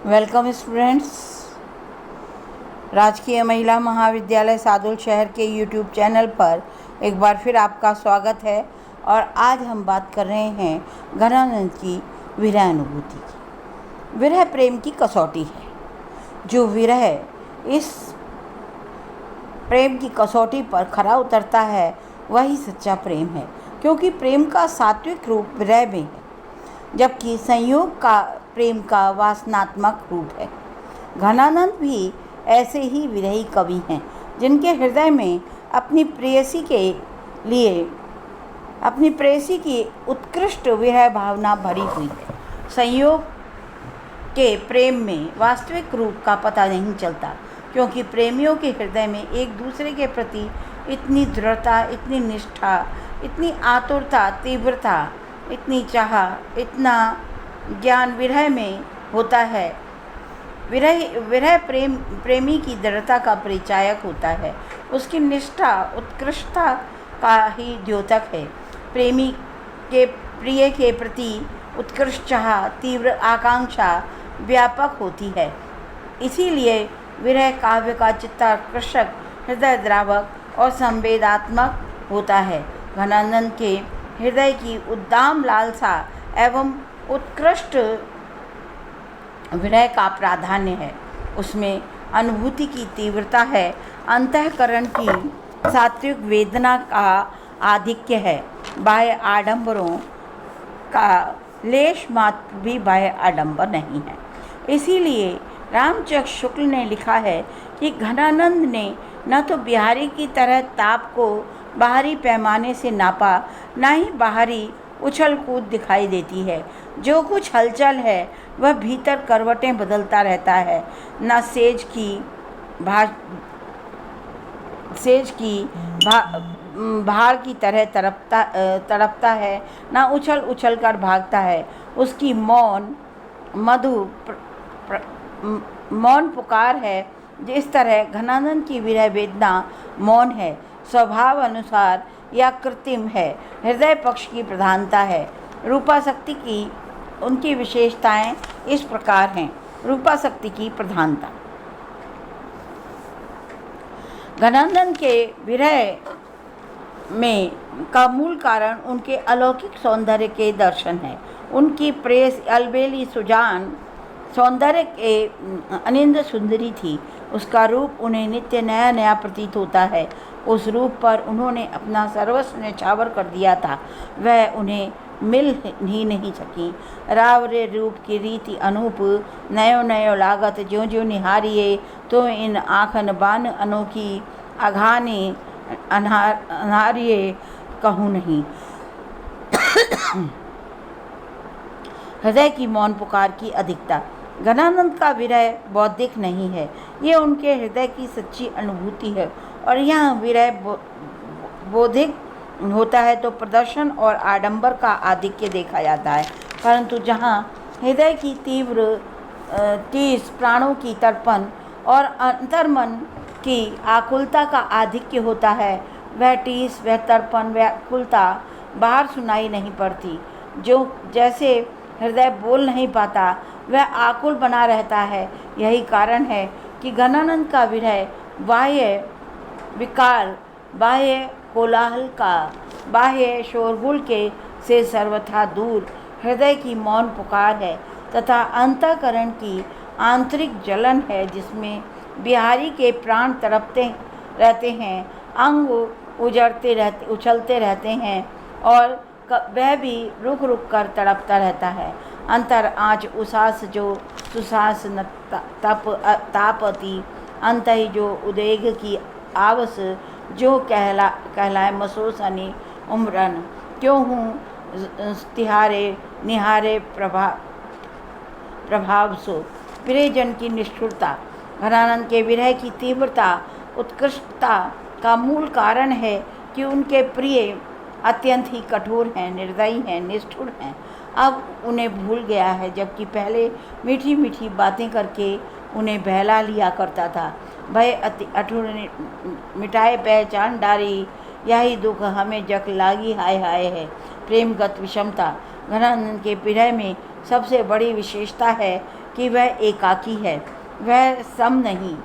Welcome students. राजकीय महिला महाविद्यालय सादुल शहर के यूट्यूब चैनल पर एक बार फिर आपका स्वागत है। और आज हम बात कर रहे हैं घनानंद की विरह अनुभूति की। विरह प्रेम की कसौटी है। जो विरह इस प्रेम की कसौटी पर खरा उतरता है वही सच्चा प्रेम है, क्योंकि प्रेम का सात्विक रूप विरह में है, जबकि संयोग का प्रेम का वासनात्मक रूप है। घनानंद भी ऐसे ही विरही कवि हैं, जिनके हृदय में अपनी प्रेयसी की उत्कृष्ट विरह भावना भरी हुई है। संयोग के प्रेम में वास्तविक रूप का पता नहीं चलता, क्योंकि प्रेमियों के हृदय में एक दूसरे के प्रति इतनी दृढ़ता, इतनी निष्ठा, इतनी आतुरता, तीव्रता, इतनी चाह, इतना ज्ञान विरह में होता है। विरह प्रेमी की दृढ़ता का परिचायक होता है, उसकी निष्ठा, उत्कृष्टता का ही द्योतक है। प्रेमी के प्रिय के प्रति उत्कृष्ट चाह, तीव्र आकांक्षा व्यापक होती है। इसीलिए विरह काव्य का चित्ताकर्षक, हृदय द्रावक और संवेदात्मक होता है। घनानंद के हृदय की उद्दाम लालसा एवं उत्कृष्ट विरह का प्राधान्य है। उसमें अनुभूति की तीव्रता है, अंतःकरण की सात्विक वेदना का आधिक्य है। बाह्य आडंबरों का लेश मात्र भी बाह्य आडंबर नहीं है। इसीलिए रामचक शुक्ल ने लिखा है कि घनानंद ने न तो बिहारी की तरह ताप को बाहरी पैमाने से नापा, न ही बाहरी उछल कूद दिखाई देती है। जो कुछ हलचल है वह भीतर करवटें बदलता रहता है। न सेज की भार की तरह तड़पता है, न उछल कर भागता है। उसकी मौन पुकार है। जिस तरह घनानंद की विरह वेदना मौन है, स्वभाव अनुसार या कृत्रिम है। हृदय पक्ष की प्रधानता है। रूपाशक्ति की उनकी विशेषताएं इस प्रकार हैं। रूपाशक्ति की प्रधानता। घनानंद के विरह में का मूल कारण उनके अलौकिक सौंदर्य के दर्शन है। उनकी प्रेयसी अलबेली सुजान सौंदर्य के अनिंद सुंदरी थी। उसका रूप उन्हें नित्य नया नया प्रतीत होता है। उस रूप पर उन्होंने अपना सर्वस्व न्यौछावर कर दिया था। वह उन्हें मिल ही नहीं सकी। रावरे रूप की रीति अनूप, नयो नयो लागत ज्यों ज्यों निहारिए, तो इन आँखन बान अनोखी, अघाने अनहारिए कहूँ नहीं। हृदय की मौन पुकार की अधिकता। घनानंद का विरह बौद्धिक नहीं है, ये उनके हृदय की सच्ची अनुभूति है। और यहाँ विरह बौद्धिक होता है तो प्रदर्शन और आडंबर का आधिक्य देखा जाता है। परंतु जहाँ हृदय की तीव्र टीस, प्राणों की तर्पण और अंतर्मन की आकुलता का आधिक्य होता है, वह टीस, वह तर्पण, वह आकुलता बाहर सुनाई नहीं पड़ती। जैसे हृदय बोल नहीं पाता, वह आकुल बना रहता है। यही कारण है कि घनानंद का विरह बाह्य विकार, बाह्य कोलाहल का, बाह्य शोरगुल के से सर्वथा दूर हृदय की मौन पुकार है, तथा अंतःकरण की आंतरिक जलन है, जिसमें बिहारी के प्राण तड़पते रहते हैं, अंग उछलते रहते हैं, और वह भी रुक रुक कर तड़पता रहता है। अंतर आँच उसास जो सुसास न तापति, अंत ही जो उदेग की आवस, जो कहलाए मसोसनी उम्रन, क्यों हूँ तिहारे निहारे प्रभाव सो। प्रियजन की निष्ठुरता। घनानंद के विरह की तीव्रता, उत्कृष्टता का मूल कारण है कि उनके प्रिय अत्यंत ही कठोर हैं, निर्दयी हैं, निष्ठुर हैं। अब उन्हें भूल गया है, जबकि पहले मीठी मीठी बातें करके उन्हें बहला लिया करता था। भय अति अठुर मिटाए पहचान डारी, यही दुख हमें जग लागी हाय हाय है। प्रेमगत विषमता। घनानंद के विरह में सबसे बड़ी विशेषता है कि कि वह एकाकी है, वह सम नहीं,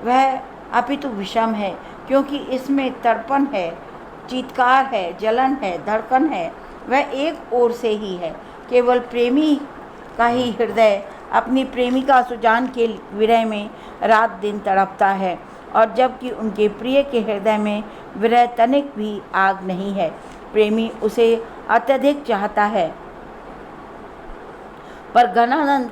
वह अपितु विषम है, क्योंकि इसमें तड़पन है, चीत्कार है, जलन है, धड़कन है। वह एक ओर से ही है। केवल प्रेमी का ही हृदय अपनी प्रेमिका सुजान के विरह में रात दिन तड़पता है, और जबकि उनके प्रिय के हृदय में विरह तनिक भी आग नहीं है। प्रेमी उसे अत्यधिक चाहता है, पर घनानंद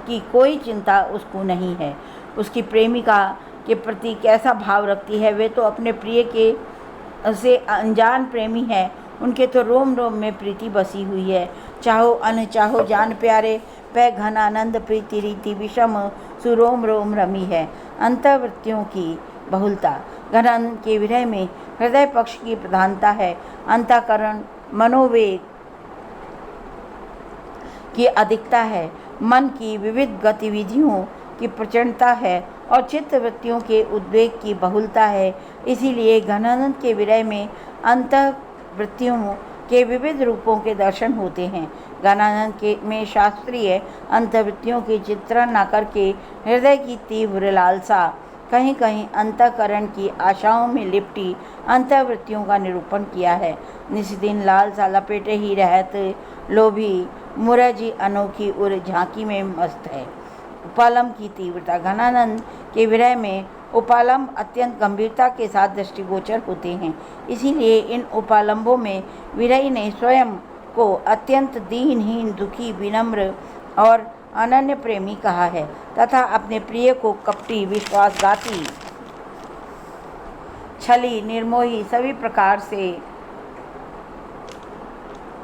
की कोई चिंता उसको नहीं है। उसकी प्रेमिका के प्रति कैसा भाव रखती है, वे तो अपने प्रिय के से अनजान प्रेमी है। उनके तो रोम रोम में प्रीति बसी हुई है। चाहो अन चाहो जान प्यारे, पै घनानंद प्रीति रीति विषम सुरोम रोम रमी है। अंतर्वृत्तियों की बहुलता। घनानंद के विरह में हृदय पक्ष की प्रधानता है, अंतःकरण मनोवेग की अधिकता है, मन की विविध गतिविधियों की प्रचंडता है और चित्तवृत्तियों के उद्वेग की बहुलता है। इसीलिए घनानंद के विरह में अंतर्वृत्तियों के विविध रूपों के दर्शन होते हैं। घनानंद के में शास्त्रीय अंतर्वृत्तियों के चित्रण न करके हृदय की तीव्र लालसा, कहीं कहीं अंतःकरण की आशाओं में लिपटी अंतर्वृत्तियों का निरूपण किया है। निस्दिन लालसा लपेटे ही रहत लोभी मुरजी अनोखी उर झांकी में मस्त है। उपालम की तीव्रता। घनानंद के विरह में उपालम अत्यंत गंभीरता के साथ दृष्टिगोचर होते हैं। इसीलिए इन उपालंबों में विरही ने स्वयं को अत्यंत दीनहीन, दुखी, विनम्र और अनन्य प्रेमी कहा है तथा अपने प्रिय को कपटी, विश्वासघाती, छली, निर्मोही, सभी प्रकार से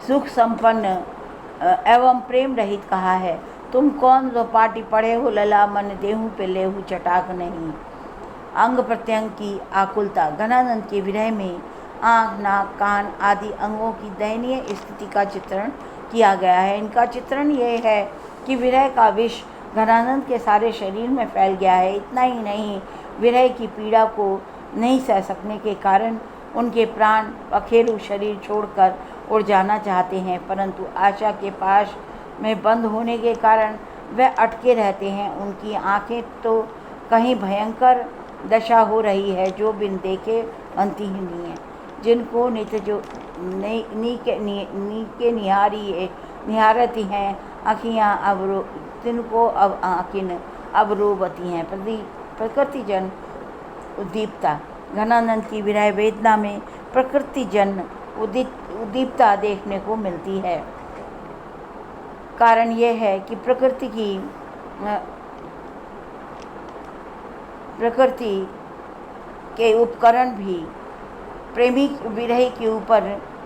सुख संपन्न एवं प्रेम रहित कहा है। तुम कौन जो पाटी पढ़े हो लला, मन देहूँ पे लेहू चटाक नहीं। अंग प्रत्यंग की आकुलता। घनानंद के विरह में आँख, नाक, कान आदि अंगों की दयनीय स्थिति का चित्रण किया गया है। इनका चित्रण यह है कि विरह का विष घनानंद के सारे शरीर में फैल गया है। इतना ही नहीं, विरह की पीड़ा को नहीं सह सकने के कारण उनके प्राण पखेरु शरीर छोड़कर उड़ जाना चाहते हैं, परंतु आशा के पास में बंद होने के कारण वह अटके रहते हैं। उनकी आंखें तो कहीं भयंकर दशा हो रही है जो बिन देखे बनती ही नहीं है। जिनको नित्य जो नीके निहारती हैं आँखियाँ अब तिनको अब आँखिन अब रोबती हैं। प्रकृति जन उद्दीपता। घनानंद की विरह वेदना में प्रकृति जन उद्दीपता देखने को मिलती है। कारण यह है कि प्रकृति के उपकरण भी प्रेमी विरही के ऊपर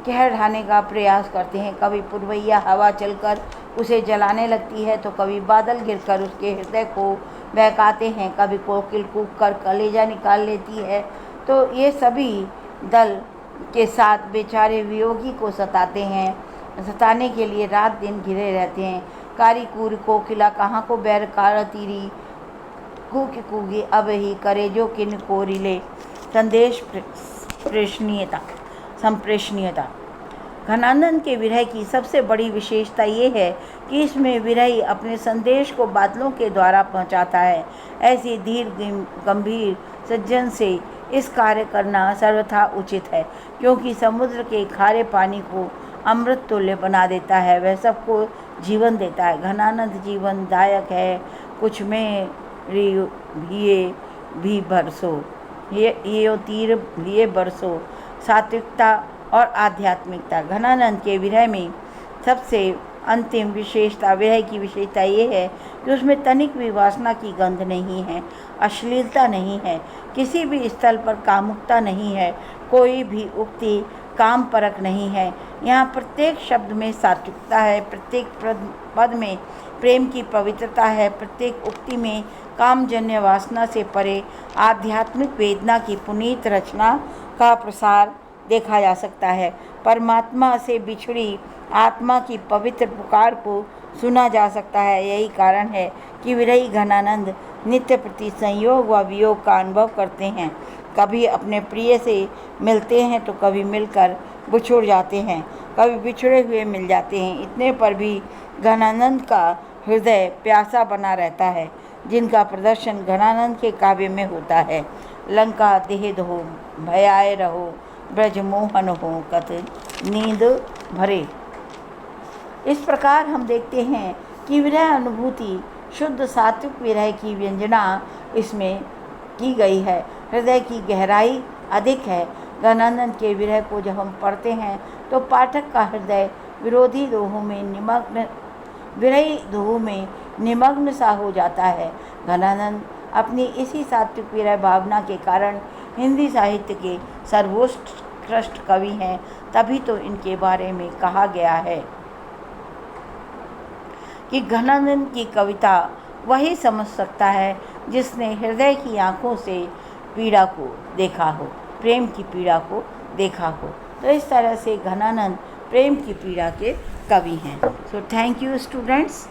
कहर ढाने का प्रयास करते हैं। कभी पुरवैया हवा चलकर उसे जलाने लगती है, तो कभी बादल गिरकर उसके हृदय को बहकाते हैं, कभी कोकिल कूक कर कलेजा निकाल लेती है। तो ये सभी दल के साथ बेचारे वियोगी को सताने के लिए रात दिन घिरे रहते हैं। कारी कूर कोकिला कहाँ को बैर कार तीरी कूगी अब ही करे जो किन को रिले। संदेश संप्रेषणीयता। घनानंद के विरह की सबसे बड़ी विशेषता ये है कि इसमें विरही अपने संदेश को बादलों के द्वारा पहुंचाता है। ऐसी धीर गंभीर सज्जन से इस कार्य करना सर्वथा उचित है, क्योंकि समुद्र के खारे पानी को अमृत तुल्य बना देता है, वह सबको जीवन देता है। घनानंद जीवन दायक है, कुछ में भी बरसो ये तीर लिए बरसो। सात्विकता और आध्यात्मिकता। घनानंद के विरह में सबसे अंतिम विशेषता, विरह की विशेषता ये है कि उसमें तनिक भी वासना की गंध नहीं है, अश्लीलता नहीं है, किसी भी स्थल पर कामुकता नहीं है, कोई भी उक्ति काम परक नहीं है। यहाँ प्रत्येक शब्द में सात्विकता है, प्रत्येक पद में प्रेम की पवित्रता है, प्रत्येक उक्ति में कामजन्य वासना से परे आध्यात्मिक वेदना की पुनीत रचना का प्रसार देखा जा सकता है। परमात्मा से बिछड़ी आत्मा की पवित्र पुकार को सुना जा सकता है। यही कारण है कि विरही घनानंद नित्य प्रति संयोग व वियोग का अनुभव करते हैं। कभी अपने प्रिय से मिलते हैं तो कभी मिलकर बिछुड़ जाते हैं, कभी बिछड़े हुए मिल जाते हैं। इतने पर भी घनानंद का हृदय प्यासा बना रहता है, जिनका प्रदर्शन घनानंद के काव्य में होता है। लंका देह दहो भयाए रहो, ब्रज मोहन हो कत नींद भरे। इस प्रकार हम देखते हैं कि विरह अनुभूति शुद्ध सात्विक विरह की व्यंजना इसमें की गई है। हृदय की गहराई अधिक है। घनानंद के विरह को जब हम पढ़ते हैं तो पाठक का हृदय विरही दोह में निमग्न सा हो जाता है। घनानंद अपनी इसी सात्विक विरह भावना के कारण हिंदी साहित्य के सर्वोत्कृष्ट कवि हैं। तभी तो इनके बारे में कहा गया है कि घनानंद की कविता वही समझ सकता है जिसने हृदय की आँखों से पीड़ा को देखा हो, प्रेम की पीड़ा को देखा हो। तो इस तरह से घनानंद प्रेम की पीड़ा के कवि हैं। So thank you students.